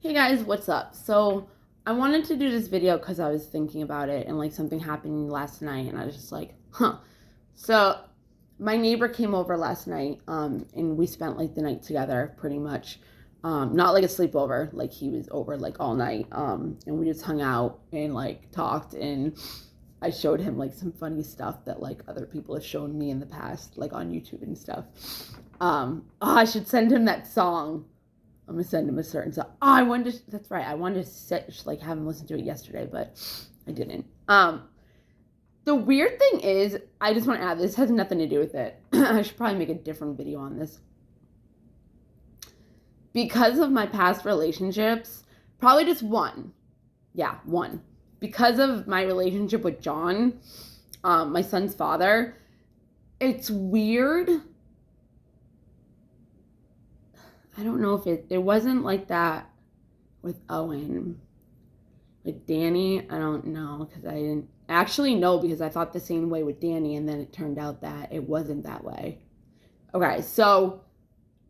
Hey guys, what's up? So I wanted to do this video because I was thinking about it and like something happened last night and I was just like, huh. So my neighbor came over last night, and we spent like the night together pretty much. Not like a sleepover, like he was over like all night. And we just hung out and like talked and I showed him like some funny stuff that like other people have shown me in the past, like on YouTube and stuff. I should send him that song. I'm gonna send him a certain song. Oh, I wanted to, that's right. I wanted to sit, like have him listen to it yesterday, but I didn't. The weird thing is, I just want to add, this has nothing to do with it. I should probably make a different video on this. Because of my past relationships, probably just one. Yeah, one. Because of my relationship with John, my son's father, it's weird. I don't know if it wasn't like that with Owen. With Danny, I don't know, because I didn't actually know, because I thought the same way with Danny, and then it turned out that it wasn't that way. Okay, so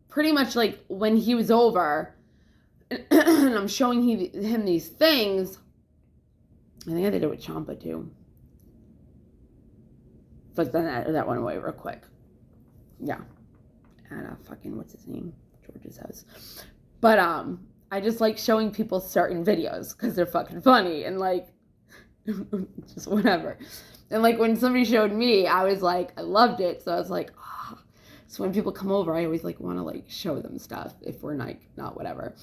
pretty much like when he was over and I'm showing him these things, I think I did it with Champa too. But then that went away real quick. Yeah. And fucking, what's his name? George's house. But I just like showing people certain videos because they're fucking funny and like just whatever. And like when somebody showed me, I was like, I loved it. So I was like, oh. So when people come over, I always like want to like show them stuff if we're like not whatever.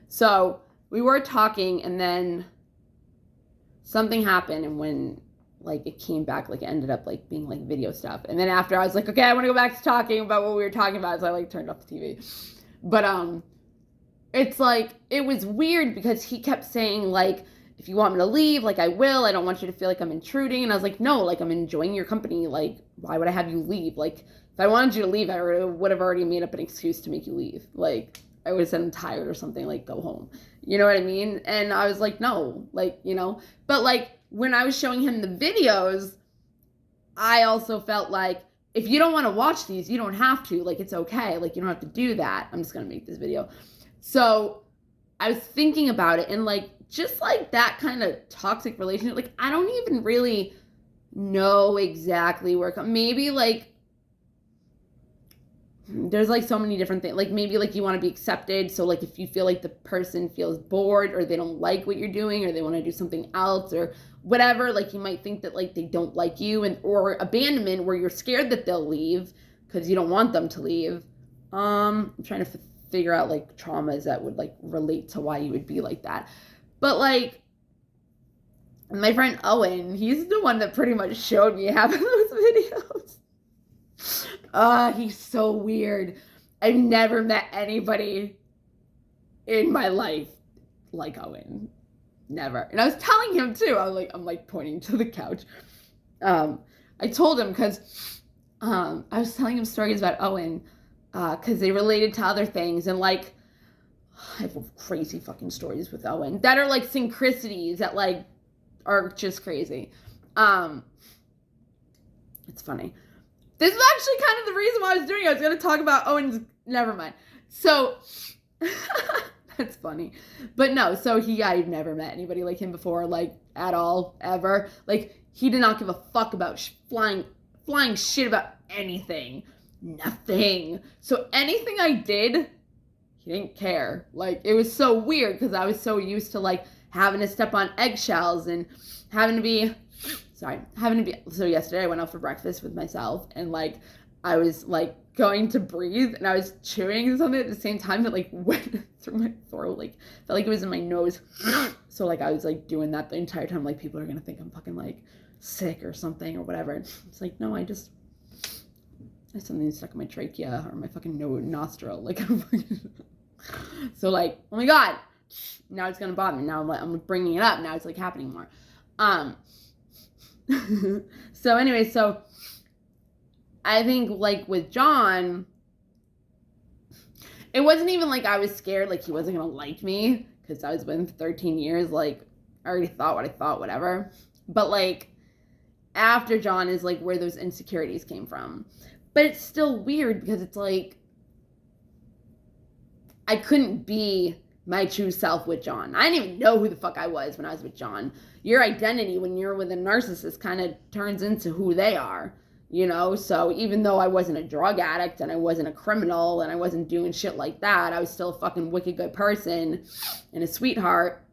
So we were talking and then something happened, and when like it came back, like it ended up like being like video stuff. And then after I was like, okay, I want to go back to talking about what we were talking about. So I like turned off the TV. But it's like, it was weird because he kept saying like, if you want me to leave, like I will. I don't want you to feel like I'm intruding. And I was like, no, like I'm enjoying your company. Like, why would I have you leave? Like, if I wanted you to leave, I would have already made up an excuse to make you leave. Like, I would have said I'm tired or something, like go home. You know what I mean? And I was like, no, like, you know. But like when I was showing him the videos, I also felt like, if you don't want to watch these, you don't have to. Like, it's okay. Like, you don't have to do that. I'm just going to make this video. So I was thinking about it, and like, just like that kind of toxic relationship, like, I don't even really know exactly where maybe like there's like so many different things. Like maybe like you want to be accepted. So like if you feel like the person feels bored or they don't like what you're doing or they want to do something else or whatever, like you might think that like they don't like you, and or abandonment where you're scared that they'll leave because you don't want them to leave. I'm trying to figure out like traumas that would like relate to why you would be like that. But like my friend Owen, he's the one that pretty much showed me half of those videos. He's so weird. I've never met anybody in my life like Owen. Never. And I was telling him too. I'm like pointing to the couch. I told him because I was telling him stories about Owen because they related to other things, and like I have crazy fucking stories with Owen that are like synchronicities that like are just crazy. It's funny. This is actually kind of the reason why I was doing it. I was going to talk about Owen's, never mind. So, that's funny. But no, so I've never met anybody like him before, like, at all, ever. Like, he did not give a fuck about flying shit about anything. Nothing. So, anything I did, he didn't care. Like, it was so weird because I was so used to, like, having to step on eggshells and having to be... So yesterday I went out for breakfast with myself, and like I was like going to breathe and I was chewing something at the same time that like went through my throat, like felt like it was in my nose. So like I was like doing that the entire time, like people are gonna think I'm fucking like sick or something or whatever. It's like, no, I have something stuck in my trachea or my fucking nostril, like so like, oh my god, now it's gonna bother me. Now I'm bringing it up. Now it's like happening more. So anyway, so I think like with John, it wasn't even like I was scared like he wasn't gonna like me because I was with him for 13 years. Like I already thought what I thought, whatever. But like after John is like where those insecurities came from. But it's still weird because it's like I couldn't be my true self with John. I didn't even know who the fuck I was when I was with John. Your identity when you're with a narcissist kind of turns into who they are, you know? So even though I wasn't a drug addict and I wasn't a criminal and I wasn't doing shit like that, I was still a fucking wicked good person and a sweetheart.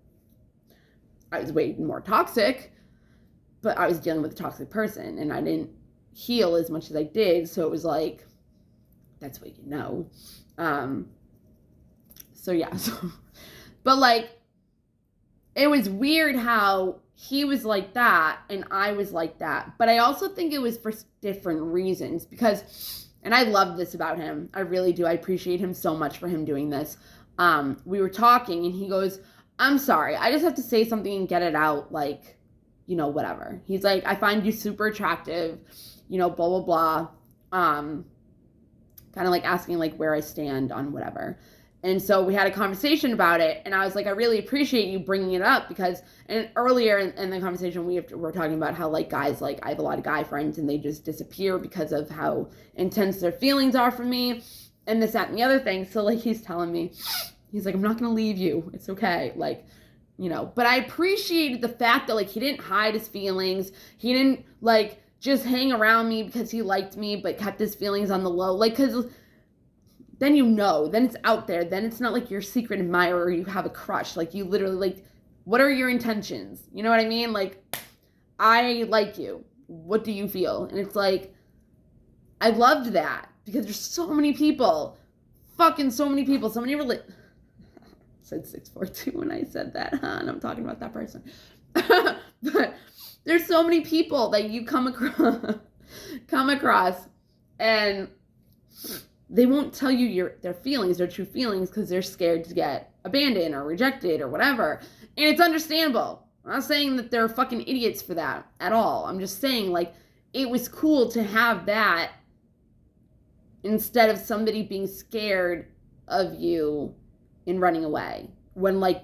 I was way more toxic, but I was dealing with a toxic person and I didn't heal as much as I did. So it was like, that's what you know. So yeah, but like, it was weird how he was like that and I was like that. But I also think it was for different reasons because, and I love this about him. I really do. I appreciate him so much for him doing this. We were talking and he goes, I'm sorry. I just have to say something and get it out. Like, you know, whatever. He's like, I find you super attractive, you know, blah, blah, blah. Kind of like asking like where I stand on whatever. And so we had a conversation about it, and I was like, I really appreciate you bringing it up because, and earlier in the conversation, we were talking about how, like, guys, like, I have a lot of guy friends, and they just disappear because of how intense their feelings are for me, and this, that, and the other thing. So, like, he's telling me, he's like, I'm not going to leave you. It's okay. Like, you know, but I appreciated the fact that, like, he didn't hide his feelings. He didn't, like, just hang around me because he liked me, but kept his feelings on the low. Like, because then you know, then it's out there. Then it's not like your secret admirer or you have a crush. Like, you literally, like, what are your intentions? You know what I mean? Like, I like you. What do you feel? And it's like, I loved that because there's so many people, fucking so many people, so many said 642 when I said that, huh? And I'm talking about that person. But there's so many people that you come across and they won't tell you their feelings, their true feelings, because they're scared to get abandoned or rejected or whatever. And it's understandable. I'm not saying that they're fucking idiots for that at all. I'm just saying, like, it was cool to have that instead of somebody being scared of you and running away. When, like,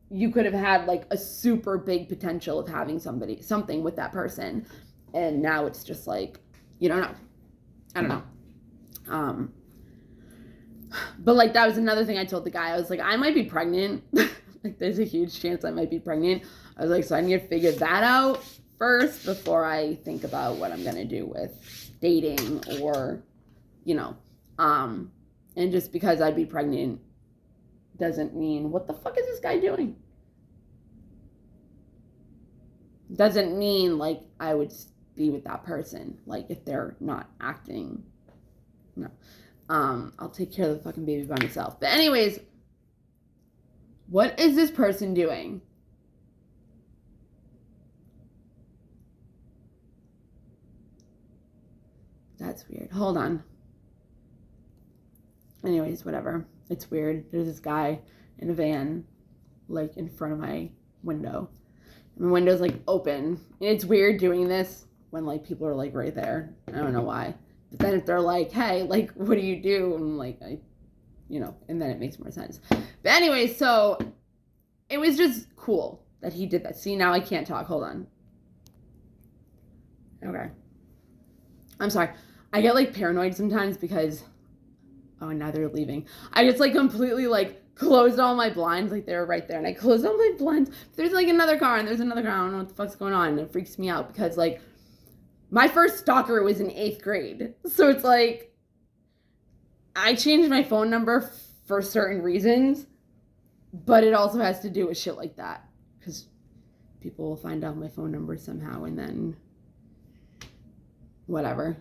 you could have had, like, a super big potential of having something with that person. And now it's just like, you don't know. I don't know. But like, that was another thing I told the guy. I was like, I might be pregnant. Like, there's a huge chance I might be pregnant. I was like, so I need to figure that out first before I think about what I'm going to do with dating or, you know, and just because I'd be pregnant doesn't mean, what the fuck is this guy doing? Doesn't mean, like, I would be with that person. Like, if they're not acting, no. I'll take care of the fucking baby by myself. But anyways, what is this person doing? That's weird. Hold on. Anyways, whatever. It's weird. There's this guy in a van, like, in front of my window. And my window's, like, open. And it's weird doing this when, like, people are, like, right there. I don't know why. But then if they're like, hey, like, what do you do? And, like, you know, and then it makes more sense. But anyway, so it was just cool that he did that. See, now I can't talk. Hold on. Okay. I'm sorry. I get, like, paranoid sometimes because, oh, now they're leaving. I just, like, completely, like, closed all my blinds. Like, they were right there. And I closed all my blinds. There's, like, another car and there's another car. I don't know what the fuck's going on. And it freaks me out because, like, my first stalker was in 8th grade. So it's like, I changed my phone number for certain reasons, but it also has to do with shit like that. Because people will find out my phone number somehow and then whatever.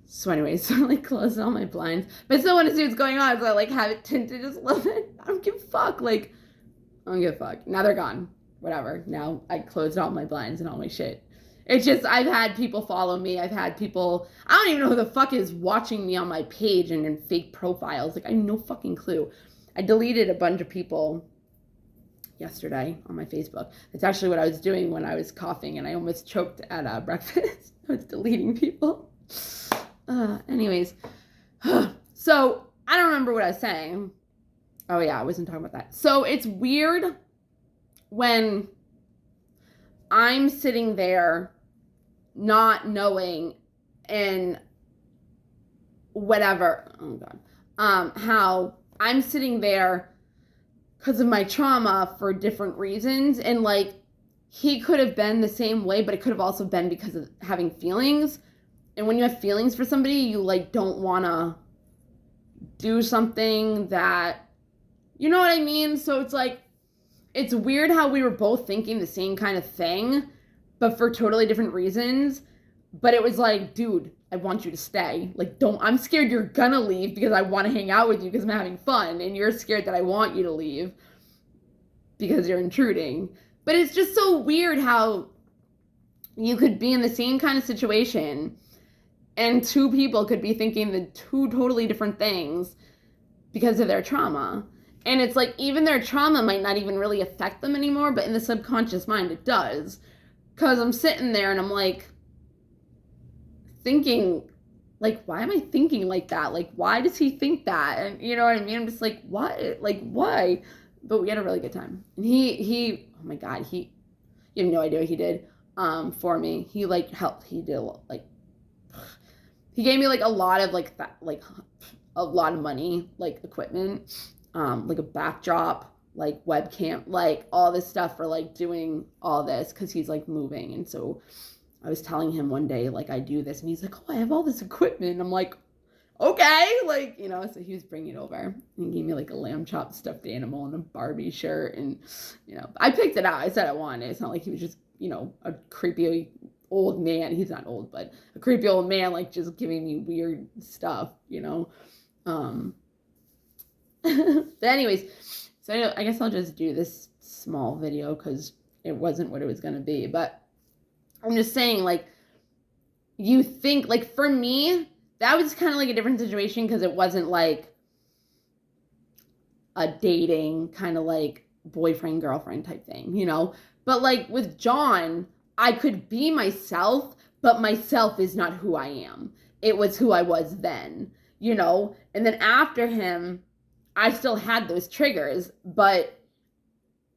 So anyways, so I, like, closed all my blinds. But I still want to see what's going on, so I, like, have it tinted just a little bit. I don't give a fuck. Like, I don't give a fuck. Now they're gone. Whatever. Now I closed all my blinds and all my shit. It's just, I've had people follow me. I've had people, I don't even know who the fuck is watching me on my page and in fake profiles. Like, I have no fucking clue. I deleted a bunch of people yesterday on my Facebook. That's actually what I was doing when I was coughing and I almost choked at breakfast. I was deleting people. Anyways. So, I don't remember what I was saying. Oh yeah, I wasn't talking about that. So, it's weird when I'm sitting there not knowing and whatever, oh God, how I'm sitting there because of my trauma for different reasons. And like, he could have been the same way, but it could have also been because of having feelings. And when you have feelings for somebody, you like don't want to do something that, you know what I mean? So it's like, it's weird how we were both thinking the same kind of thing, but for totally different reasons. But it was like, dude, I want you to stay. Like, don't, I'm scared you're gonna leave because I want to hang out with you because I'm having fun. And you're scared that I want you to leave because you're intruding. But it's just so weird how you could be in the same kind of situation and two people could be thinking the two totally different things because of their trauma. And it's like, even their trauma might not even really affect them anymore, but in the subconscious mind, it does. Because I'm sitting there and I'm like, thinking, like, why am I thinking like that? Like, why does he think that? And you know what I mean? I'm just like, what? Like, why? But we had a really good time. And he, oh my God, you have no idea what he did for me. He like helped, he did like, he gave me like a lot of like that, like a lot of money, like equipment, like a backdrop, like webcam, like all this stuff for like doing all this because he's like moving. And so I was telling him one day, like, I do this, and he's like, oh, I have all this equipment. And I'm like, okay, like, you know, so he was bringing it over and he gave me like a lamb chop stuffed animal and a Barbie shirt. And, you know, I picked it out. I said I wanted it. It's not like he was just, you know, a creepy old man. He's not old, but a creepy old man, like, just giving me weird stuff, you know. But anyways, so I guess I'll just do this small video because it wasn't what it was going to be. But I'm just saying, like, you think, like, for me, that was kind of like a different situation because it wasn't like a dating kind of like boyfriend, girlfriend type thing, you know? But like with John, I could be myself, but myself is not who I am. It was who I was then, you know? And then after him, I still had those triggers, but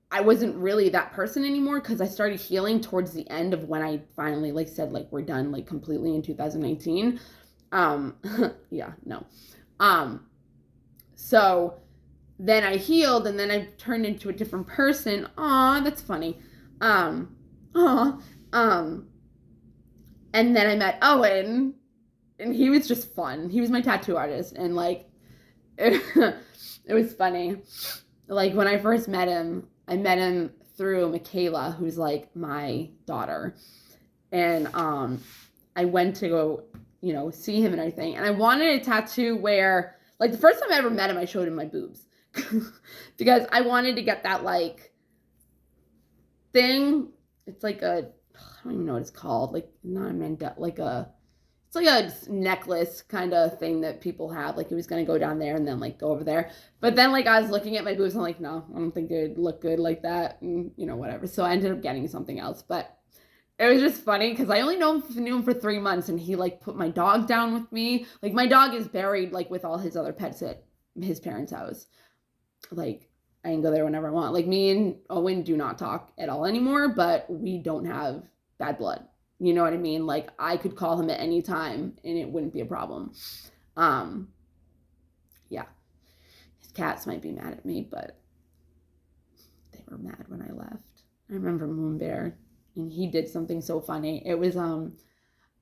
I wasn't really that person anymore because I started healing towards the end of when I finally like said like we're done like completely in 2019. Yeah, no. So then I healed and then I turned into a different person. Aw, that's funny. Aw. And then I met Owen and he was just fun. He was my tattoo artist and like it was funny. Like when I first met him, I met him through Michaela, who's like my daughter. And I went to go, you know, see him and everything. And I wanted a tattoo where, like the first time I ever met him, I showed him my boobs. Because I wanted to get that like thing. It's like a, I don't even know what it's called. Like not a mandala, like a, it's like a necklace kind of thing that people have. Like he was going to go down there and then like go over there. But then like I was looking at my boobs and I'm like, no, I don't think they'd look good like that. And you know, whatever. So I ended up getting something else. But it was just funny because I only knew him for 3 months and he like put my dog down with me. Like my dog is buried like with all his other pets at his parents' house. Like I can go there whenever I want. Like me and Owen do not talk at all anymore, but we don't have bad blood. You know what I mean? Like I could call him at any time and it wouldn't be a problem. Yeah. His cats might be mad at me, but they were mad when I left. I remember Moon Bear and he did something so funny. It was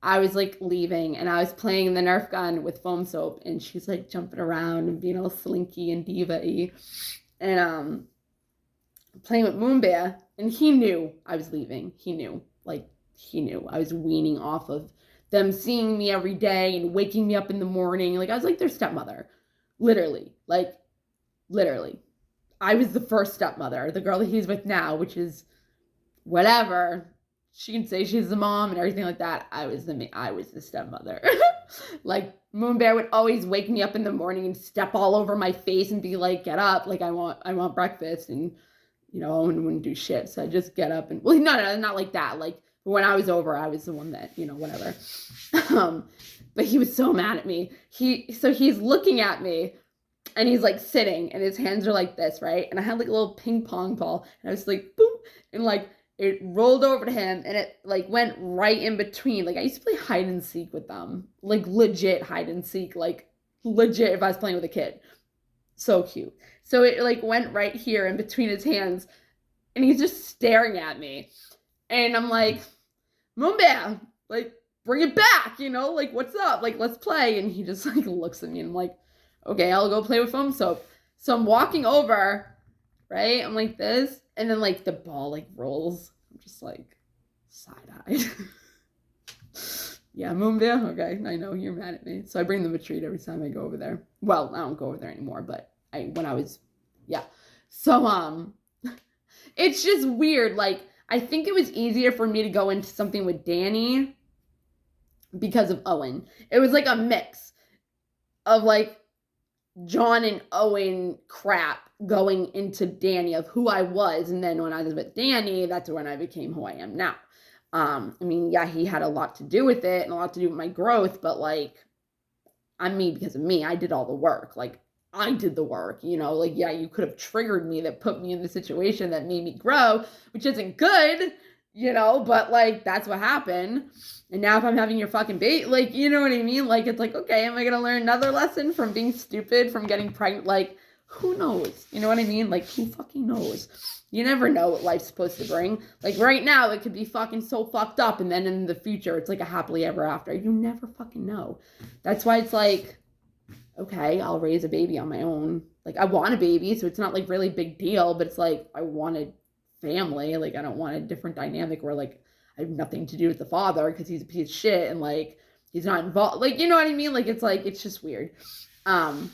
I was like leaving and I was playing the Nerf gun with foam soap and she's like jumping around and being all slinky and diva-y. And playing with Moon Bear and he knew I was leaving. He knew. Like he knew I was weaning off of them seeing me every day and waking me up in the morning. Like I was like their stepmother. Literally. Like literally. I was the first stepmother. The girl that he's with now, which is whatever. She can say she's the mom and everything like that. I was the stepmother. Like Moon Bear would always wake me up in the morning and step all over my face and be like, get up. Like I want breakfast. And you know, Owen wouldn't do shit. So I just get up and, well, no, not like that. Like when I was over, I was the one that, you know, whatever. But he was so mad at me. So he's looking at me and he's like sitting and his hands are like this, right? And I had like a little ping pong ball and I was like, boom. And like, it rolled over to him and it like went right in between. Like I used to play hide and seek with them, like legit hide and seek, like legit if I was playing with a kid. So cute. So it like went right here in between his hands, and he's just staring at me. And I'm like, Moonbear, like, bring it back, like, what's up? Like, let's play. And he just like looks at me and I'm like, okay, I'll go play with foam soap. So I'm walking over, right? I'm like this, and then like the ball like rolls. I'm just like side-eyed. Yeah, Moonbear? Okay, I know you're mad at me. So I bring them a treat every time I go over there. Well, I don't go over there anymore, but when I was, yeah. So, it's just weird. Like, I think it was easier for me to go into something with Danny because of Owen. It was like a mix of like John and Owen crap going into Danny of who I was. And then when I was with Danny, that's when I became who I am now. I mean, yeah, he had a lot to do with it and a lot to do with my growth, but like, I'm me because of me. I did all the work. Like, I did the work, like, yeah, you could have triggered me that put me in the situation that made me grow, which isn't good, but like, that's what happened. And now if I'm having your fucking bait, like, you know what I mean? Like, it's like, okay, am I going to learn another lesson from being stupid, from getting pregnant? Like, who knows? You know what I mean? Like, who fucking knows? You never know what life's supposed to bring. Like, right now, it could be fucking so fucked up, and then in the future, it's like a happily ever after. You never fucking know. That's why it's like, okay, I'll raise a baby on my own. Like, I want a baby, so it's not like really big deal, but it's like, I want a family. Like, I don't want a different dynamic where like I have nothing to do with the father because he's a piece of shit and like he's not involved. Like, you know what I mean? Like, it's just weird. But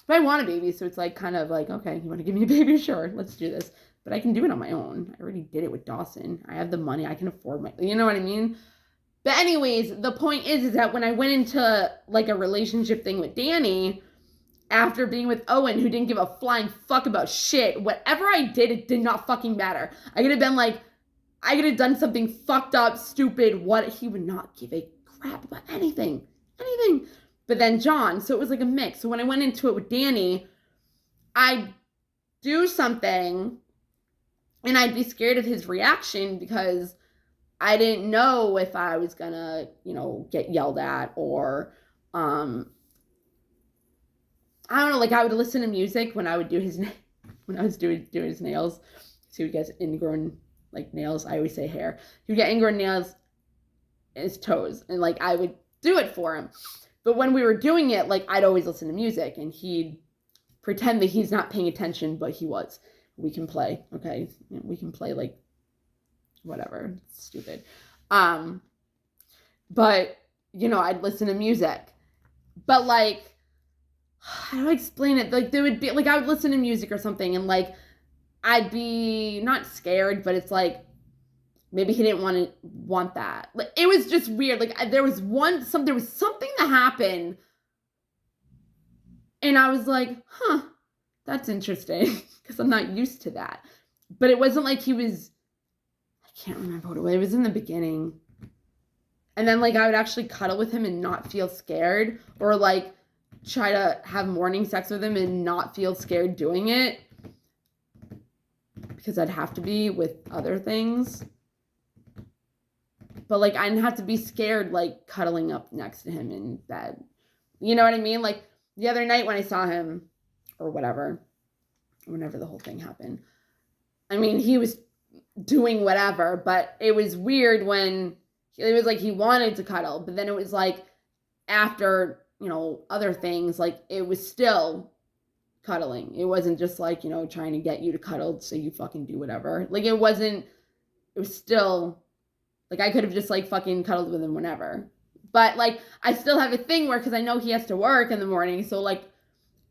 I want a baby, so it's like kind of like, okay, you want to give me a baby? Sure, let's do this. But I can do it on my own. I already did it with Dawson. I have the money. I can afford you know what I mean? But anyways, the point is that when I went into like a relationship thing with Danny, after being with Owen, who didn't give a flying fuck about shit, whatever I did, it did not fucking matter. I could have been like, I could have done something fucked up, stupid, what, he would not give a crap about anything. But then John, so it was like a mix. So when I went into it with Danny, I'd do something and I'd be scared of his reaction because I didn't know if I was gonna, get yelled at or, I don't know, like I would listen to music when I would do when I was doing his nails. So he would get ingrown like nails. I always say hair. He would get ingrown nails in his toes, and like I would do it for him. But when we were doing it, like I'd always listen to music, and he'd pretend that he's not paying attention, but he was. We can play, okay? We can play like whatever. It's stupid. But I'd listen to music, but like, how do I explain it? Like, there would be like I would listen to music or something, and like I'd be not scared, but it's like maybe he didn't want that. Like, it was just weird. Like, there was something that happened, and I was like, huh, that's interesting because I'm not used to that. But it wasn't like he was. I can't remember what it was. It was in the beginning, and then like I would actually cuddle with him and not feel scared, or like try to have morning sex with him and not feel scared doing it because I'd have to be with other things. But like I didn't have to be scared like cuddling up next to him in bed. You know what I mean? Like the other night when I saw him or whatever, whenever the whole thing happened, I mean, he was doing whatever, but it was weird when it was like he wanted to cuddle, but then it was like after other things, like it was still cuddling. It wasn't just like, trying to get you to cuddle so you fucking do whatever. Like it was still like I could have just like fucking cuddled with him whenever. But like I still have a thing where, because I know he has to work in the morning, so like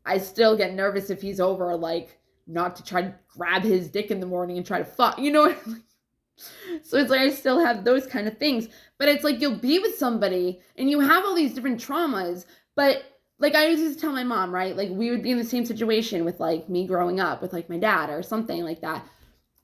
I still get nervous if he's over, like not to try to grab his dick in the morning and try to fuck, So it's like I still have those kind of things. But it's like you'll be with somebody and you have all these different traumas. But like I used to tell my mom, right? Like we would be in the same situation with like me growing up with like my dad or something like that.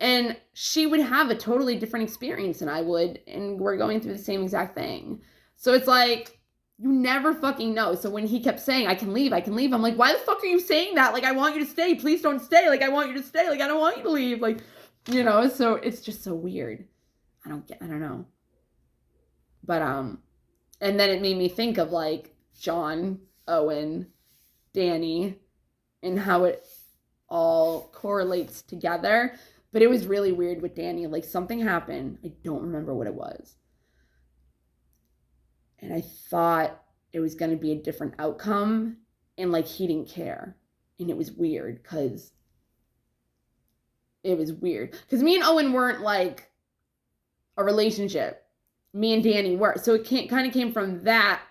And she would have a totally different experience than I would. And we're going through the same exact thing. So it's like, you never fucking know. So when he kept saying, I can leave. I'm like, why the fuck are you saying that? Like, I want you to stay. Please don't stay. Like, I want you to stay. Like, I don't want you to leave. Like, so it's just so weird. I don't know. But, and then it made me think of like John, Owen, Danny, and how it all correlates together. But it was really weird with Danny. Like, something happened. I don't remember what it was. And I thought it was going to be a different outcome. And, like, he didn't care. And it was weird because me and Owen weren't, like, a relationship. Me and Danny were. So it kind of came from that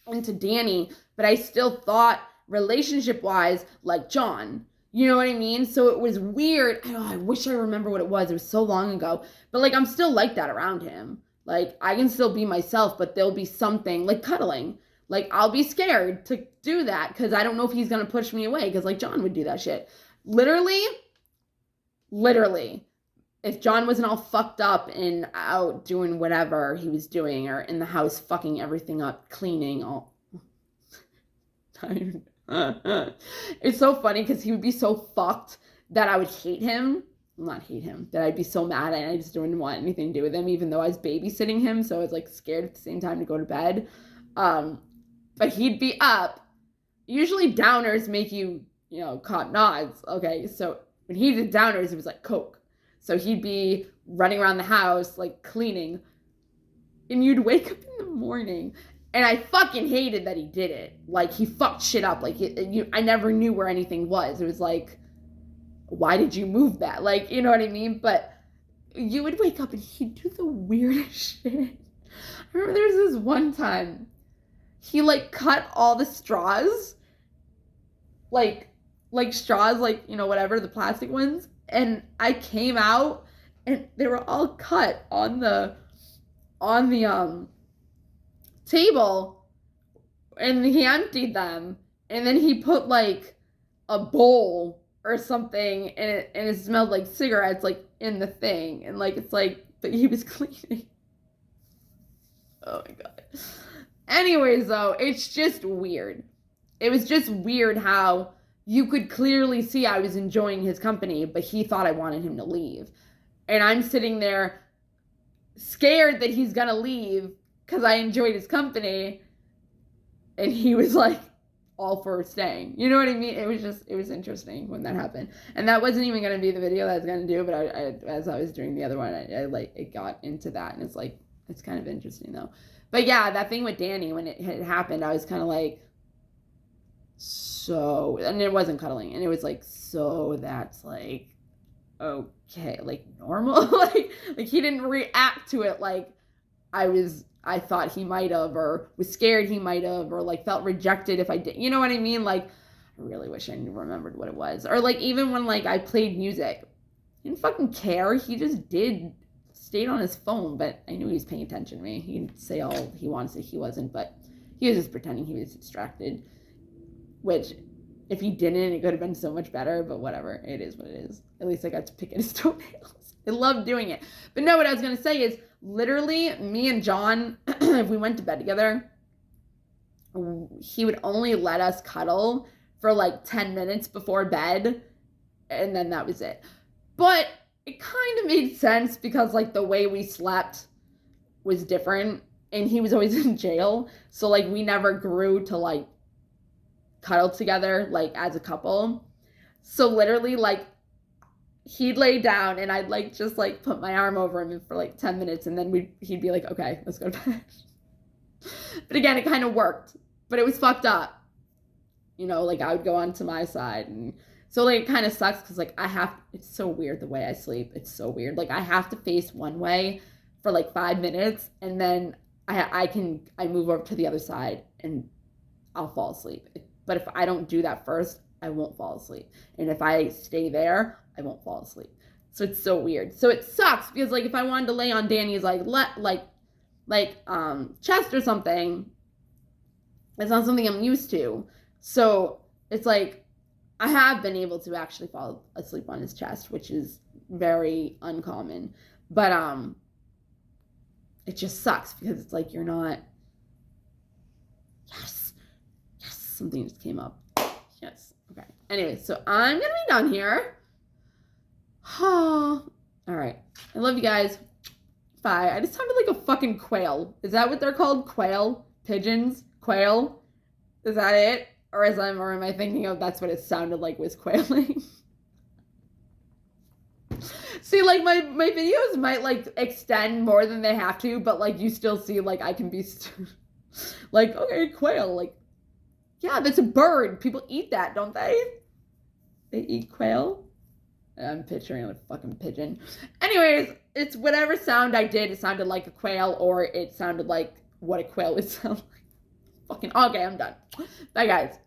into Danny. But I still thought relationship-wise like John. You know what I mean? So it was weird. I wish I remember what it was. It was so long ago. But, like, I'm still like that around him. Like, I can still be myself, but there'll be something, like cuddling. Like, I'll be scared to do that because I don't know if he's going to push me away because, like, John would do that shit. Literally, if John wasn't all fucked up and out doing whatever he was doing or in the house fucking everything up, cleaning, all tired. It's so funny because he would be so fucked that I would hate him. Not hate him, that I'd be so mad and I just didn't want anything to do with him, even though I was babysitting him, so I was like scared at the same time to go to bed. But he'd be up. Usually downers make you, caught nods. Okay, so when he did downers, it was like coke. So he'd be running around the house, like cleaning, and you'd wake up in the morning. And I fucking hated that he did it. Like, he fucked shit up. Like, I never knew where anything was. It was like, why did you move that? Like, you know what I mean? But you would wake up and he'd do the weirdest shit. I remember there was this one time, he, like, cut all the straws. Like straws, like, whatever, the plastic ones. And I came out, and they were all cut on the table, and he emptied them, and then he put like a bowl or something and it smelled like cigarettes like in the thing, and like it's like, but he was cleaning. Oh my god. Anyways, though, it's just weird. It was just weird how you could clearly see I was enjoying his company, but he thought I wanted him to leave, and I'm sitting there scared that he's gonna leave because I enjoyed his company, and he was like all for staying. You know what I mean? It was interesting when that happened. And that wasn't even going to be the video that I was going to do, but I as I was doing the other one, I like, it got into that, and it's like, it's kind of interesting though. But yeah, that thing with Danny, when it had happened, I was kind of like, so, and it wasn't cuddling, and it was like, so that's like, okay, like normal? like he didn't react to it like I thought he might have, or was scared he might have, or like felt rejected if I did. You know what I mean? Like, I really wish I remembered what it was. Or like, even when like I played music, he didn't fucking care. He just stayed on his phone, but I knew he was paying attention to me. He'd say all he wanted to say, he wasn't, but he was just pretending he was distracted, which if he didn't, it could have been so much better, but whatever. It is what it is. At least I got to pick at his toenails. I love doing it. But no, what I was going to say is, literally, me and John, if we went to bed together, he would only let us cuddle for like 10 minutes before bed, and then that was it. But it kind of made sense because like the way we slept was different, and he was always in jail, so like we never grew to like cuddle together like as a couple. So literally, like, he'd lay down and I'd like just like put my arm over him for like 10 minutes, and then he'd be like, okay, let's go to bed. But again, it kind of worked, but it was fucked up. Like I would go onto my side, and so like it kind of sucks because like it's so weird the way I sleep. It's so weird. Like I have to face one way for like 5 minutes, and then I move over to the other side and I'll fall asleep. But if I don't do that first, I won't fall asleep. And if I stay there, I won't fall asleep. So it's so weird. So it sucks because like if I wanted to lay on Danny's chest or something, it's not something I'm used to. So it's like I have been able to actually fall asleep on his chest, which is very uncommon. But it just sucks because it's like you're not. Yes, something just came up. Yes. Okay. Anyway, so I'm gonna be done here. All right. I love you guys. Bye. I just sounded like a fucking quail. Is that what they're called? Quail? Pigeons? Quail? Is that it? Or am I thinking of that's what it sounded like was quailing? See, like my videos might like extend more than they have to, but like you still see like I can be like, okay, quail, like, yeah, that's a bird. People eat that, don't they? They eat quail. I'm picturing a fucking pigeon. Anyways, it's whatever sound I did, it sounded like a quail, or it sounded like what a quail would sound like. Fucking okay, I'm done. Bye guys.